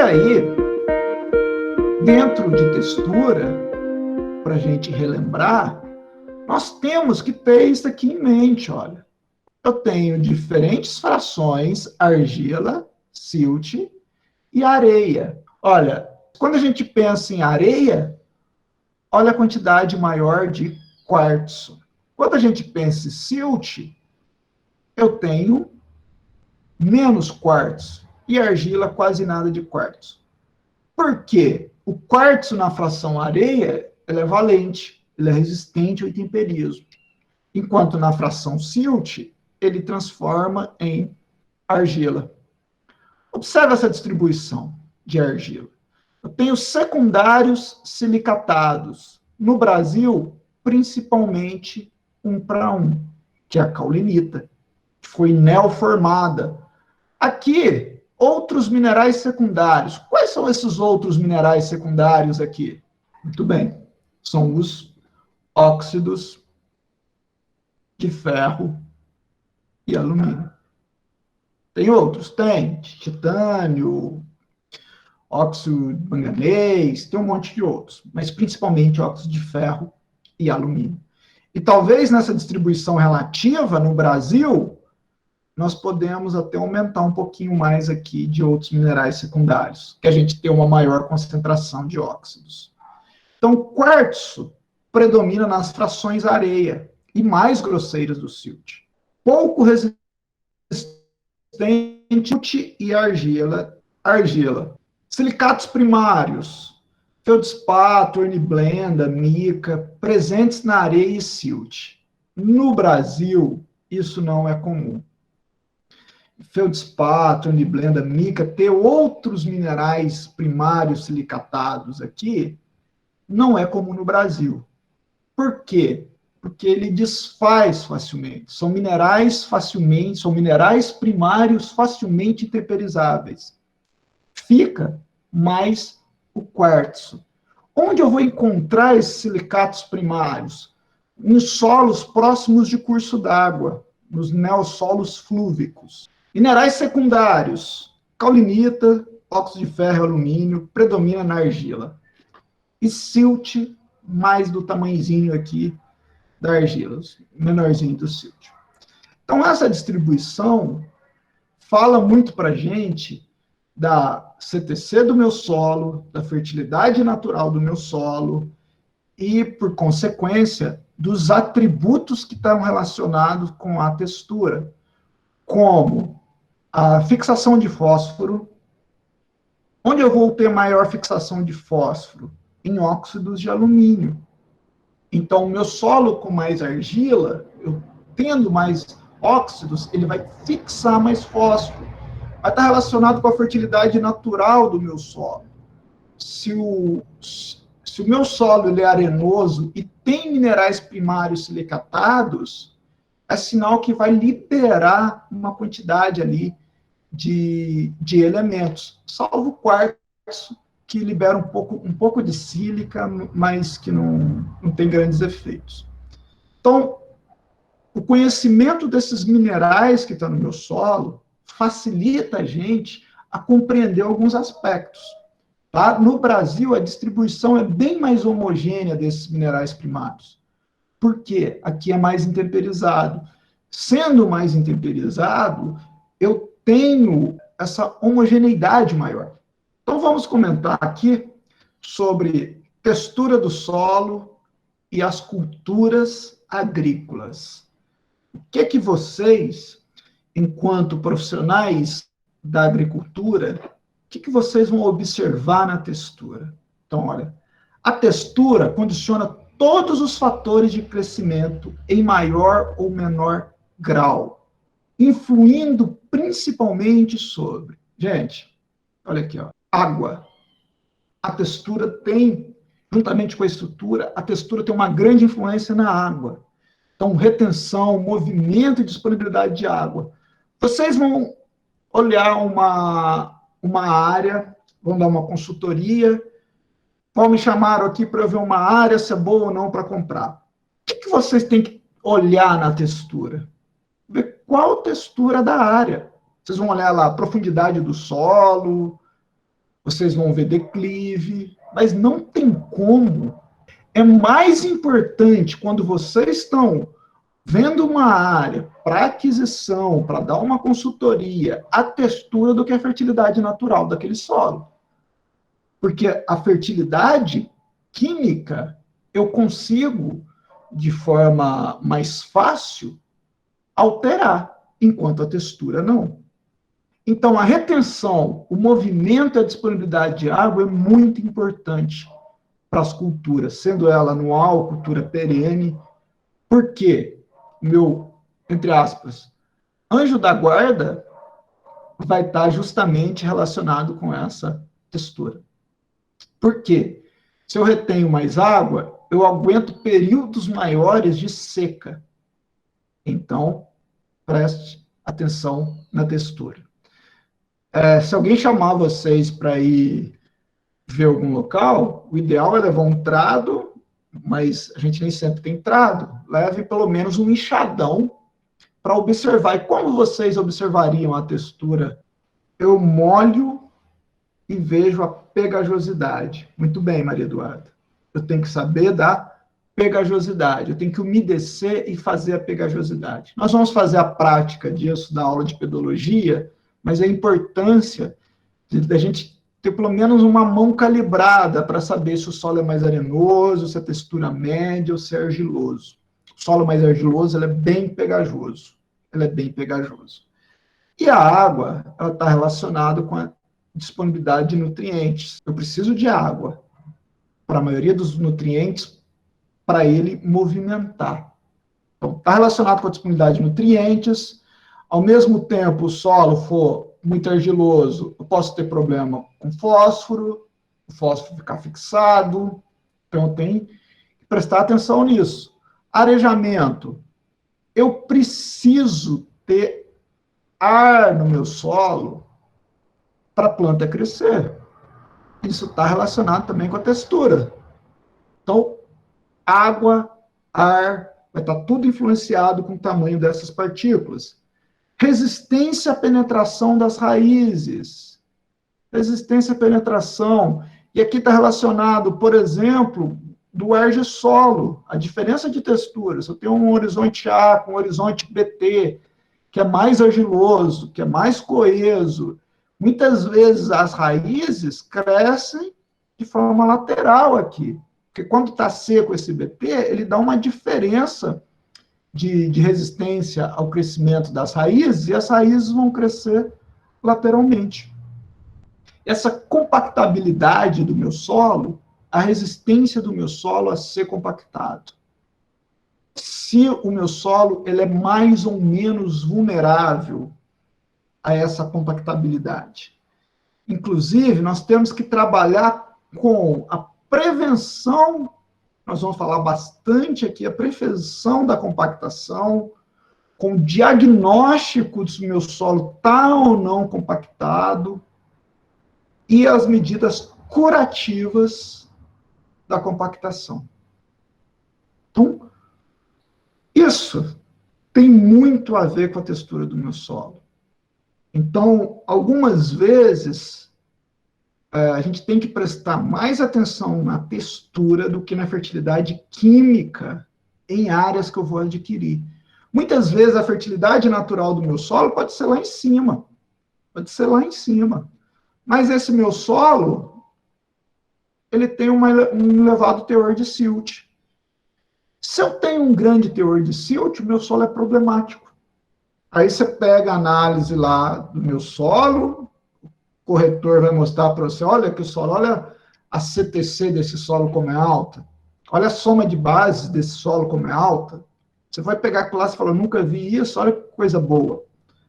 aí, dentro de textura, para a gente relembrar, nós temos que ter isso aqui em mente, olha. Eu tenho diferentes frações, argila, silt e areia. Olha, quando a gente pensa em areia, olha a quantidade maior de quartzo. Quando a gente pensa em silt, eu tenho menos quartzo e argila quase nada de quartzo. Por quê? O quartzo na fração areia, ele é valente, ele é resistente ao intemperismo. Enquanto na fração silt, ele transforma em argila. Observe essa distribuição de argila. Eu tenho secundários silicatados. No Brasil, principalmente 1:1, que é a caulinita, que foi neoformada. Aqui, outros minerais secundários. Quais são esses outros minerais secundários aqui? Muito bem, são os óxidos de ferro e alumínio. Tem outros? Tem. Titânio, óxido de manganês, tem um monte de outros, mas principalmente óxido de ferro e alumínio. E talvez nessa distribuição relativa no Brasil, nós podemos até aumentar um pouquinho mais aqui de outros minerais secundários, que a gente tem uma maior concentração de óxidos. Então, o quartzo predomina nas frações areia e mais grosseiras do silt. Pouco resistente e argila. Silicatos primários, feldspato, hornblenda, mica, presentes na areia e silt. No Brasil, isso não é comum. Feldspato, hornblenda, mica, ter outros minerais primários silicatados aqui, não é comum no Brasil. Por quê? Porque ele desfaz facilmente. São minerais primários facilmente temperizáveis. Fica mais o quartzo. Onde eu vou encontrar esses silicatos primários? Em solos próximos de curso d'água, nos neossolos flúvicos. Minerais secundários, caulinita, óxido de ferro e alumínio, predomina na argila. E silt, mais do tamanhozinho aqui da argila, menorzinho do silt. Então, essa distribuição fala muito para a gente da CTC do meu solo, da fertilidade natural do meu solo e, por consequência, dos atributos que estão relacionados com a textura, como a fixação de fósforo. Onde eu vou ter maior fixação de fósforo? Em óxidos de alumínio. Então, o meu solo com mais argila, eu tendo mais óxidos, ele vai fixar mais fósforo. Vai estar relacionado com a fertilidade natural do meu solo. Se o meu solo ele é arenoso e tem minerais primários silicatados, é sinal que vai liberar uma quantidade ali de elementos, salvo o quartzo, que libera um pouco de sílica, mas que não tem grandes efeitos. Então, o conhecimento desses minerais que estão no meu solo facilita a gente a compreender alguns aspectos. Tá? No Brasil, a distribuição é bem mais homogênea desses minerais primários. Por quê? Aqui é mais intemperizado. Sendo mais intemperizado, eu tenho essa homogeneidade maior. Então, vamos comentar aqui sobre textura do solo e as culturas agrícolas. O que vocês, enquanto profissionais da agricultura, o que vocês vão observar na textura? Então, olha, a textura condiciona todos os fatores de crescimento em maior ou menor grau, influindo principalmente sobre, gente, olha aqui, ó, água. A textura tem, juntamente com a estrutura, a textura tem uma grande influência na água. Então, retenção, movimento e disponibilidade de água. Vocês vão olhar uma área, vão dar uma consultoria, vão me chamar aqui para eu ver uma área, se é boa ou não para comprar. O que vocês têm que olhar na textura? Ver qual textura da área. Vocês vão olhar lá a profundidade do solo, vocês vão ver declive, mas não tem como. É mais importante quando vocês estão vendo uma área para aquisição, para dar uma consultoria, a textura do que a fertilidade natural daquele solo. Porque a fertilidade química eu consigo, de forma mais fácil, alterar, enquanto a textura não. Então, a retenção, o movimento e a disponibilidade de água é muito importante para as culturas, sendo ela anual, cultura perene, porque meu, entre aspas, anjo da guarda vai estar justamente relacionado com essa textura. Por quê? Se eu retenho mais água, eu aguento períodos maiores de seca. Então, preste atenção na textura. Se alguém chamar vocês para ir ver algum local, o ideal é levar um trado, mas a gente nem sempre tem trado. Leve pelo menos um enxadão para observar. E como vocês observariam a textura? Eu molho e vejo a pegajosidade. Muito bem, Maria Eduarda. Eu tenho que saber da pegajosidade. Eu tenho que umedecer e fazer a pegajosidade. Nós vamos fazer a prática disso na aula de pedologia, mas a importância da gente ter pelo menos uma mão calibrada para saber se o solo é mais arenoso, se a textura média ou se é argiloso. O solo mais argiloso, ele é bem pegajoso. Ele é bem pegajoso. E a água, ela está relacionada com a disponibilidade de nutrientes. Eu preciso de água para a maioria dos nutrientes para ele movimentar. Então, está relacionado com a disponibilidade de nutrientes. Ao mesmo tempo, o solo for muito argiloso, eu posso ter problema com fósforo, o fósforo ficar fixado. Então, eu tenho que prestar atenção nisso. Arejamento. Eu preciso ter ar no meu solo para a planta crescer. Isso está relacionado também com a textura. Então, água, ar, vai estar tudo influenciado com o tamanho dessas partículas. Resistência à penetração das raízes. Resistência à penetração. E aqui está relacionado, por exemplo, do argissolo, a diferença de textura. Se eu tenho um horizonte A com um horizonte BT, que é mais argiloso, que é mais coeso, muitas vezes as raízes crescem de forma lateral aqui. Porque quando está seco esse BT, ele dá uma diferença de resistência ao crescimento das raízes, e as raízes vão crescer lateralmente. Essa compactabilidade do meu solo, a resistência do meu solo a ser compactado. Se o meu solo ele é mais ou menos vulnerável a essa compactabilidade. Inclusive, nós temos que trabalhar com a prevenção, nós vamos falar bastante aqui, a prevenção da compactação, com o diagnóstico se o meu solo está ou não compactado, e as medidas curativas da compactação. Então, isso tem muito a ver com a textura do meu solo. Então, algumas vezes, a gente tem que prestar mais atenção na textura do que na fertilidade química em áreas que eu vou adquirir. Muitas vezes, a fertilidade natural do meu solo pode ser lá em cima. Pode ser lá em cima. Mas esse meu solo, ele tem um elevado teor de silt. Se eu tenho um grande teor de silt, o meu solo é problemático. Aí você pega a análise lá do meu solo, o corretor vai mostrar para você, olha que o solo, olha a CTC desse solo como é alta, olha a soma de bases desse solo como é alta. Você vai pegar aquilo lá e fala, nunca vi isso, olha que coisa boa.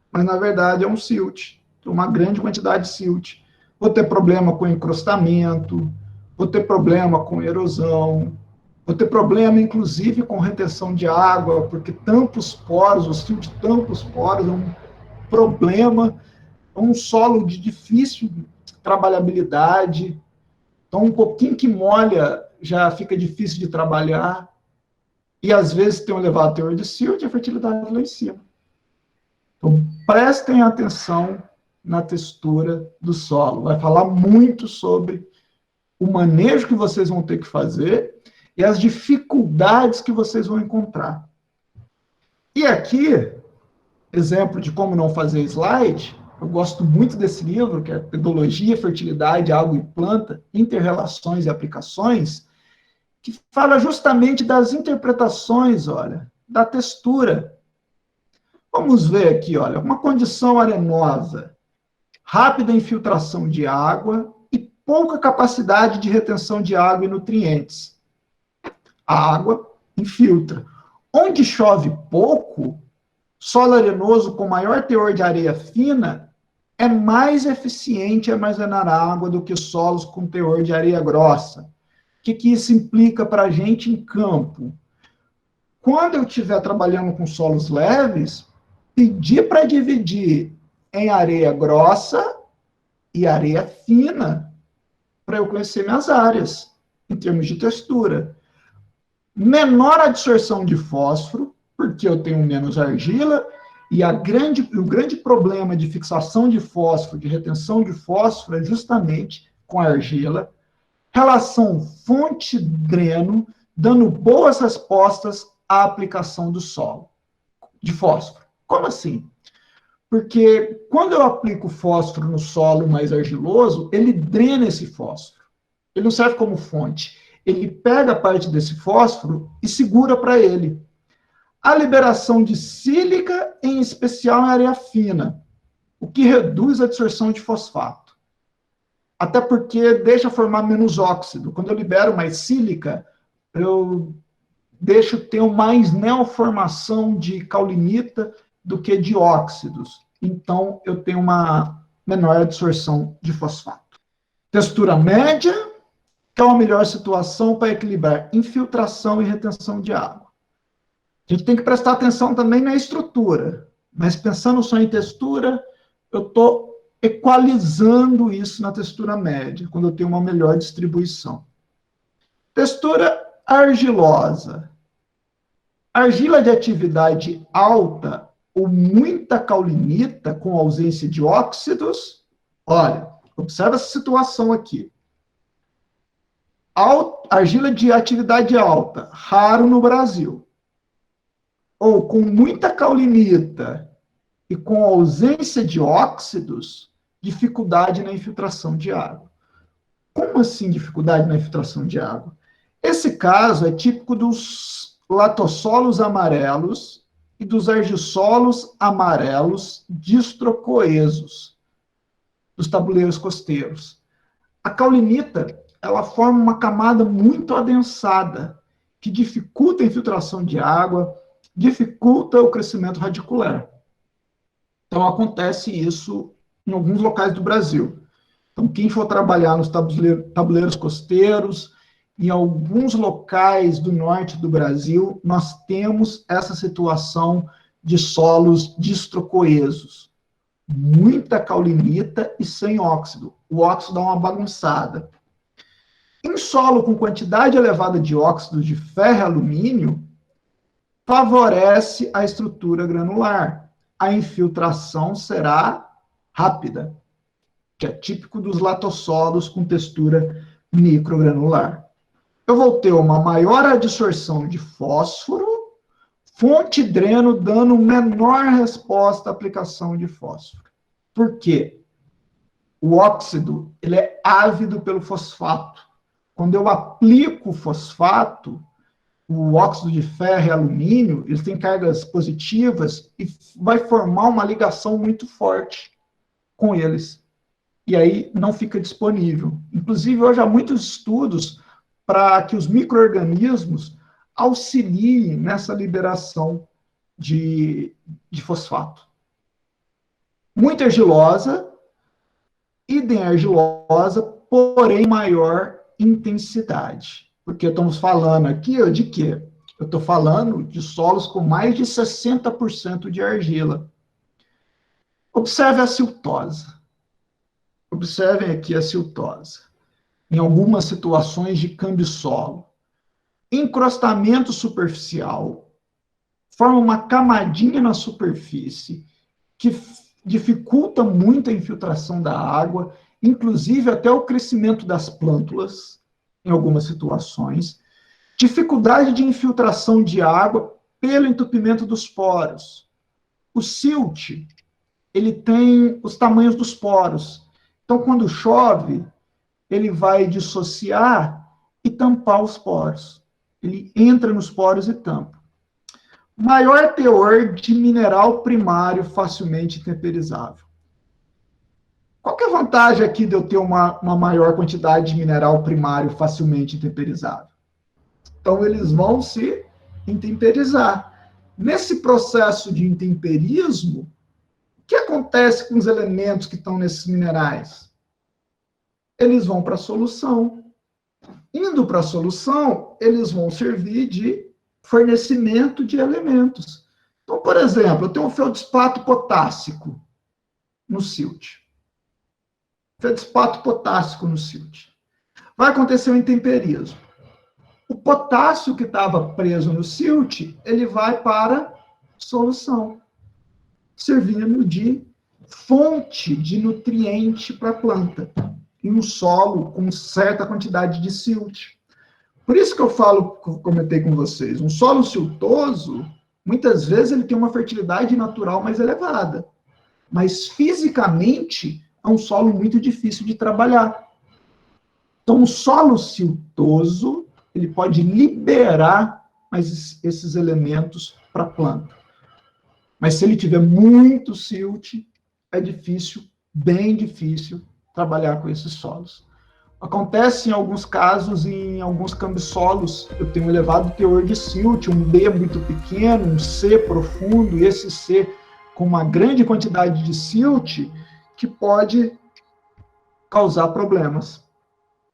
Mas, na verdade, é um silt, uma grande quantidade de silt. Vou ter problema com encrustamento, vou ter problema com erosão, vou ter problema, inclusive, com retenção de água, porque tampa os poros, o silt tampa os poros, é um problema, é um solo de difícil trabalhabilidade, então um pouquinho que molha já fica difícil de trabalhar, e às vezes tem um elevado teor de silt e a fertilidade lá em cima. Então, prestem atenção na textura do solo. Vai falar muito sobre o manejo que vocês vão ter que fazer e as dificuldades que vocês vão encontrar. E aqui, exemplo de como não fazer slide, eu gosto muito desse livro, que é Pedologia, Fertilidade, Água e Planta, Interrelações e Aplicações, que fala justamente das interpretações, olha, da textura. Vamos ver aqui, olha, uma condição arenosa, rápida infiltração de água e pouca capacidade de retenção de água e nutrientes. A água infiltra. Onde chove pouco, solo arenoso com maior teor de areia fina é mais eficiente em armazenar água do que solos com teor de areia grossa. O que isso implica para a gente em campo? Quando eu estiver trabalhando com solos leves, pedir para dividir em areia grossa e areia fina, para eu conhecer minhas áreas, em termos de textura. Menor absorção de fósforo, porque eu tenho menos argila, e o grande problema de fixação de fósforo, de retenção de fósforo, é justamente com a argila. Relação fonte-dreno, dando boas respostas à aplicação do solo, de fósforo. Como assim? Porque quando eu aplico fósforo no solo mais argiloso, ele drena esse fósforo. Ele não serve como fonte. Ele pega parte desse fósforo e segura para ele. A liberação de sílica, em especial em areia fina, o que reduz a absorção de fosfato. Até porque deixa formar menos óxido. Quando eu libero mais sílica, eu deixo ter mais neoformação de caulinita do que de óxidos. Então, eu tenho uma menor absorção de fosfato. Textura média, que é uma melhor situação para equilibrar infiltração e retenção de água. A gente tem que prestar atenção também na estrutura, mas pensando só em textura, eu estou equalizando isso na textura média, quando eu tenho uma melhor distribuição. Textura argilosa. Argila de atividade alta ou muita caulinita com ausência de óxidos. Olha, observa essa situação aqui. Argila de atividade alta, raro no Brasil. Ou com muita caulinita e com ausência de óxidos, dificuldade na infiltração de água. Como assim dificuldade na infiltração de água? Esse caso é típico dos latossolos amarelos e dos argissolos amarelos distrocoesos, dos tabuleiros costeiros. A caulinita, ela forma uma camada muito adensada, que dificulta a infiltração de água, dificulta o crescimento radicular. Então, acontece isso em alguns locais do Brasil. Então, quem for trabalhar nos tabuleiros costeiros, em alguns locais do norte do Brasil, nós temos essa situação de solos distrocoesos. Muita caulinita e sem óxido. O óxido dá uma bagunçada. Em solo com quantidade elevada de óxidos de ferro e alumínio, favorece a estrutura granular. A infiltração será rápida, que é típico dos latossolos com textura microgranular. Eu vou ter uma maior adsorção de fósforo, fonte dreno dando menor resposta à aplicação de fósforo. Por quê? O óxido, ele é ávido pelo fosfato. Quando eu aplico o fosfato, o óxido de ferro e alumínio, eles têm cargas positivas e vai formar uma ligação muito forte com eles. E aí não fica disponível. Inclusive, hoje há muitos estudos para que os micro-organismos auxiliem nessa liberação de fosfato. Muito argilosa, idem argilosa, porém maior intensidade. Porque estamos falando aqui de quê? Eu estou falando de solos com mais de 60% de argila. Observe a siltosa. Observem aqui a siltosa. Em algumas situações de câmbio-solo. Encrostamento superficial. Forma uma camadinha na superfície que dificulta muito a infiltração da água, inclusive até o crescimento das plântulas, em algumas situações. Dificuldade de infiltração de água pelo entupimento dos poros. O silt, ele tem os tamanhos dos poros. Então, quando chove, ele vai dissociar e tampar os poros. Ele entra nos poros e tampa. Maior teor de mineral primário facilmente temperizável. Qual que é a vantagem aqui de eu ter uma maior quantidade de mineral primário facilmente temperizável? Então, eles vão se intemperizar. Nesse processo de intemperismo, o que acontece com os elementos que estão nesses minerais? Eles vão para a solução. Indo para a solução, eles vão servir de fornecimento de elementos. Então, por exemplo, eu tenho um feldspato potássico no silt. Feldspato potássico no silt. Vai acontecer um intemperismo. O potássio que estava preso no silt, ele vai para solução, servindo de fonte de nutriente para a planta, em um solo com certa quantidade de silt. Por isso que eu comentei com vocês, um solo siltoso, muitas vezes ele tem uma fertilidade natural mais elevada, mas fisicamente é um solo muito difícil de trabalhar. Então, o solo siltoso, ele pode liberar esses elementos para a planta. Mas se ele tiver muito silt, é difícil, bem difícil, trabalhar com esses solos. Acontece em alguns casos, em alguns cambissolos, eu tenho um elevado teor de silt, um B muito pequeno, um C profundo, e esse C com uma grande quantidade de silt, que pode causar problemas.